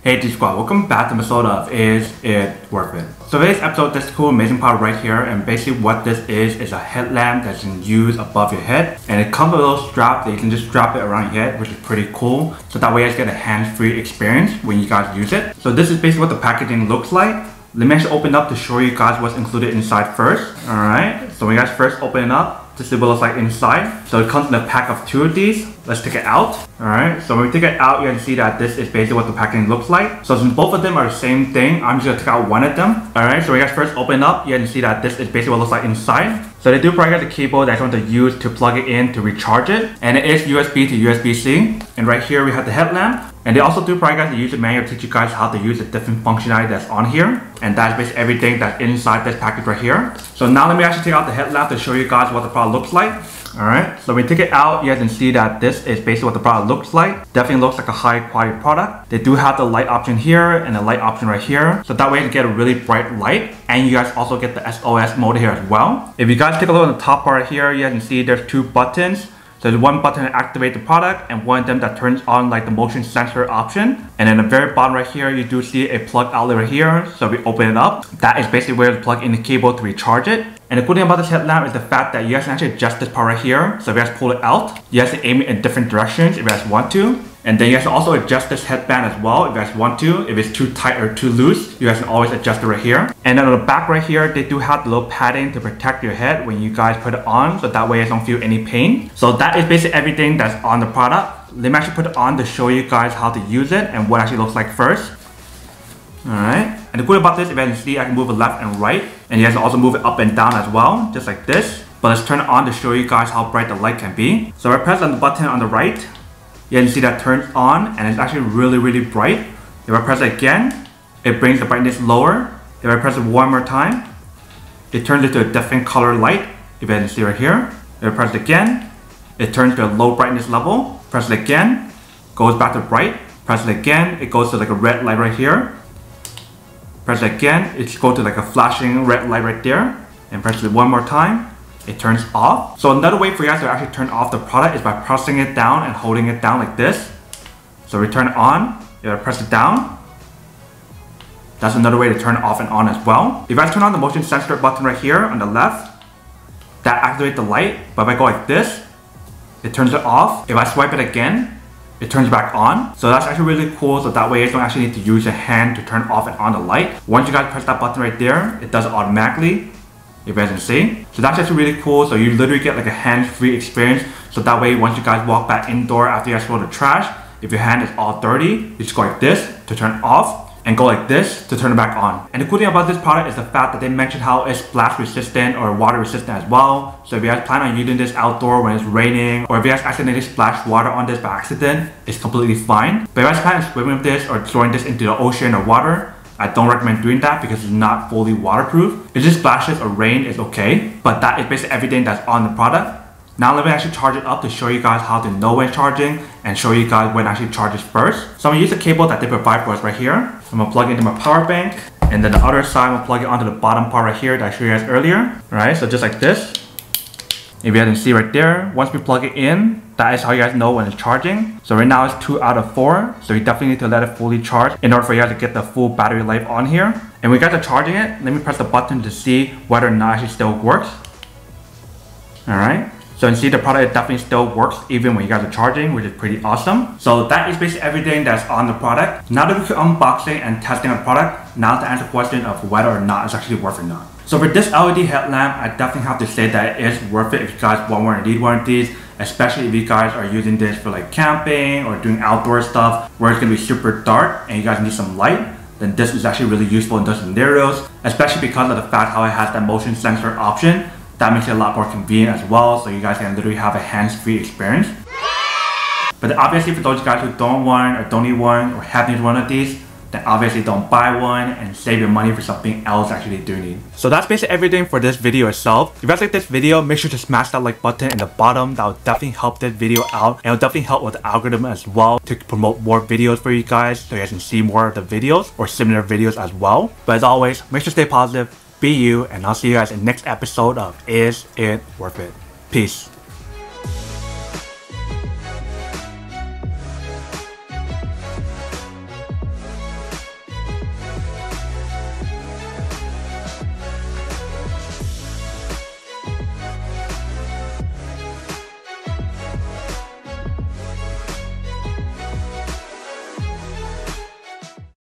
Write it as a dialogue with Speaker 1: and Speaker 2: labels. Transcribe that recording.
Speaker 1: Hey G Squad, welcome back to the episode of Is It Worth It? So today's episode, this cool amazing product right here, and basically what this is a headlamp that you can use above your head, and it comes with a little strap that you can just strap it around your head, which is pretty cool. So that way you guys get a hands-free experience when you guys use it. So this is basically what the packaging looks like. Let me actually open it up to show you guys what's included inside first. Alright, so when you guys first open it up, this is what it looks like inside. So it comes in a pack of 2 of these. Let's take it out. Alright, so when we take it out, you can see that this is basically what the packaging looks like. So since both of them are the same thing, I'm just gonna take out one of them. Alright, so when you guys first open it up, you can see that this is basically what it looks like inside. So they do provide the cable that you want to use to plug it in to recharge it. And it is USB to USB-C. And right here we have the headlamp. And they also do provide the user manual to teach you guys how to use the different functionality that's on here. And that's basically everything that's inside this package right here. So now let me actually take out the headlamp to show you guys what the product looks like. Alright, so when we take it out, you guys can see that this is basically what the product looks like. Definitely looks like a high quality product. They do have the light option here and the light option right here. So that way you can get a really bright light. And you guys also get the SOS mode here as well. If you guys take a look at the top part right here, you guys can see there's 2 buttons. So there's one button to activate the product and one of them that turns on like the motion sensor option. And then the very bottom right here, you do see a plug outlet right here. So we open it up. That is basically where to plug in the cable to recharge it. And the cool thing about this headlamp is the fact that you guys can actually adjust this part right here. So if you guys pull it out, you guys can aim it in different directions if you guys want to. And then you guys can also adjust this headband as well if you guys want to. If it's too tight or too loose, you guys can always adjust it right here. And then on the back right here, they do have the little padding to protect your head when you guys put it on. So that way you don't feel any pain. So that is basically everything that's on the product. Let me actually put it on to show you guys how to use it and what it actually looks like first. Alright. And the cool about this, if you guys can see, I can move it left and right. And you guys can also move it up and down as well, just like this. But let's turn it on to show you guys how bright the light can be. So I press on the button on the right. You can see that turns on and it's actually really bright. If I press it again, it brings the brightness lower. If I press it one more time, it turns into a different color light. If you can see right here. If I press it again, it turns to a low brightness level. Press it again, goes back to bright. Press it again, it goes to like a red light right here. Press it again, it goes to like a flashing red light right there. And press it one more time, it turns off. So another way for you guys to actually turn off the product is by pressing it down and holding it down like this. So we turn it on, you gotta press it down. That's another way to turn it off and on as well. If I turn on the motion sensor button right here on the left, that activates the light. But if I go like this, it turns it off. If I swipe it again, it turns back on. So that's actually really cool. So that way you don't actually need to use your hand to turn off and on the light. Once you guys press that button right there, it does it automatically. If you guys can see. So that's actually really cool. So you literally get like a hands-free experience. So that way once you guys walk back indoor after you guys throw the trash, if your hand is all dirty, you just go like this to turn it off and go like this to turn it back on. And the cool thing about this product is the fact that they mentioned how it's splash resistant or water resistant as well. So if you guys plan on using this outdoor when it's raining, or if you guys accidentally splash water on this by accident, it's completely fine. But if you guys plan on swimming with this or throwing this into the ocean or water, I don't recommend doing that because it's not fully waterproof. If it just splashes or rain, it's okay. But that is basically everything that's on the product. Now let me actually charge it up to show you guys how to know when charging and show you guys when it actually charges first. So I'm gonna use the cable that they provide for us right here. I'm gonna plug it into my power bank, and then the other side I'm gonna plug it onto the bottom part right here that I showed you guys earlier. Alright, so just like this. If you guys can see right there, once we plug it in, that is how you guys know when it's charging. So right now it's 2 out of 4. So you definitely need to let it fully charge in order for you guys to get the full battery life on here. And when you guys are charging it, let me press the button to see whether or not it actually still works. Alright. So you can see the product definitely still works even when you guys are charging, which is pretty awesome. So that is basically everything that's on the product. Now that we can unboxing and testing the product, now to answer the question of whether or not it's actually worth it or not. So for this LED headlamp, I definitely have to say that it is worth it if you guys want one or need one of these, especially if you guys are using this for like camping or doing outdoor stuff where it's gonna be super dark and you guys need some light. Then this is actually really useful in those scenarios, especially because of the fact how it has that motion sensor option. That makes it a lot more convenient as well, so you guys can literally have a hands-free experience. But obviously for those guys who don't want or don't need one or have need one of these, then obviously don't buy one and save your money for something else actually do need. So that's basically everything for this video itself. If you guys like this video, make sure to smash that like button in the bottom. That will definitely help this video out, and it will definitely help with the algorithm as well to promote more videos for you guys so you guys can see more of the videos or similar videos as well. But as always, make sure to stay positive, be you, and I'll see you guys in the next episode of Is It Worth It? Peace.